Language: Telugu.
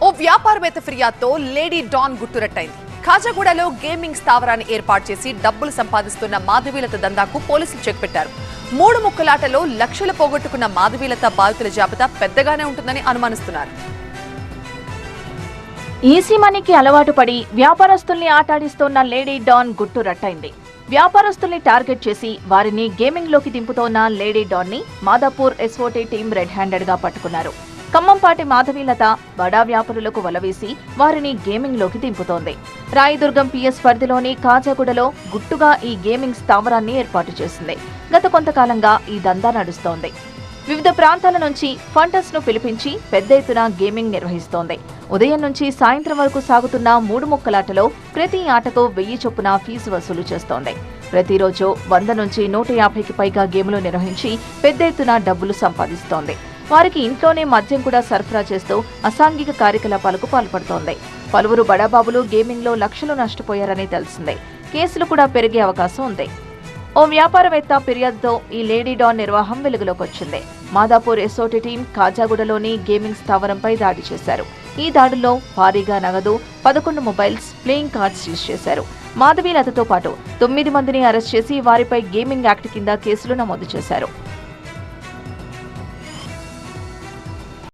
ఓ వ్యాపారవేత్త ఫిర్యాదుతో లేడీ డాన్ గుట్టురట్టయింది. ఖాజాగూడలో గేమింగ్ స్థావరాన్ని ఏర్పాటు చేసి డబ్బులు సంపాదిస్తున్న మాధవీలత దందాకు పోలీసులు చెక్ పెట్టారు. 3 ముక్కలాటలో లక్షలు పోగొట్టుకున్న మాధవీలత బాధితుల జాబితా పెద్దగానే ఉంటుందని అనుమానిస్తున్నారు. ఈసీ మనీకి అలవాటు పడి వ్యాపారస్తుల్ని ఆటాడిస్తోన్న లేడీ డాన్ గుట్టురట్టయింది. వ్యాపారస్తుల్ని టార్గెట్ చేసి వారిని గేమింగ్ లోకి దింపుతోన్న లేడీ డాన్ ని Madhapur SOT team red handed గా పట్టుకున్నారు. ఖమ్మంపాటి మాధవీలత బడా వ్యాపారులకు వలవేసి వారిని గేమింగ్ లోకి దింపుతోంది. రాయదుర్గం పిఎస్ పరిధిలోని కాజాగూడలో గుట్టుగా ఈ గేమింగ్ స్థావరాన్ని ఏర్పాటు చేసింది. గత కొంతకాలంగా ఈ దందా నడుస్తోంది. వివిధ ప్రాంతాల నుంచి ఫంటర్స్ ను పిలిపించి పెద్ద ఎత్తున గేమింగ్ నిర్వహిస్తోంది. ఉదయం నుంచి సాయంత్రం వరకు సాగుతున్న 3 ముక్కలాటలో ప్రతి ఆటకు 1000 చొప్పున ఫీజు వసూలు చేస్తోంది. ప్రతిరోజు 100 నుంచి 150కి పైగా గేములు నిర్వహించి పెద్ద ఎత్తున డబ్బులు సంపాదిస్తోంది. వారికి ఇంట్లోనే మద్యం కూడా సరఫరా చేస్తూ అసాంఘిక కార్యకలాపాలకు పాల్పడుతోంది. పలువురు బడాబాబులు గేమింగ్ లో లక్షలు నష్టపోయారని తెలిసిందే. కేసులు కూడా పెరిగే అవకాశం ఉంది. ఓ వ్యాపారవేత్త ఫిర్యాదుతో ఈ లేడీ డాన్ నిర్వాహం వెలుగులోకి వచ్చింది. మాదాపూర్ ఎస్ఓటీ టీం కాజాగూడలోని గేమింగ్ స్థావరంపై దాడి చేశారు. ఈ దాడుల్లో భారీగా నగదు, 11 మొబైల్స్, ప్లేయింగ్ కార్డ్స్ సీజ్ చేశారు. మాధవీలతతో పాటు 9 మందిని అరెస్ట్ చేసి వారిపై గేమింగ్ యాక్ట్ కింద కేసులు నమోదు చేశారు.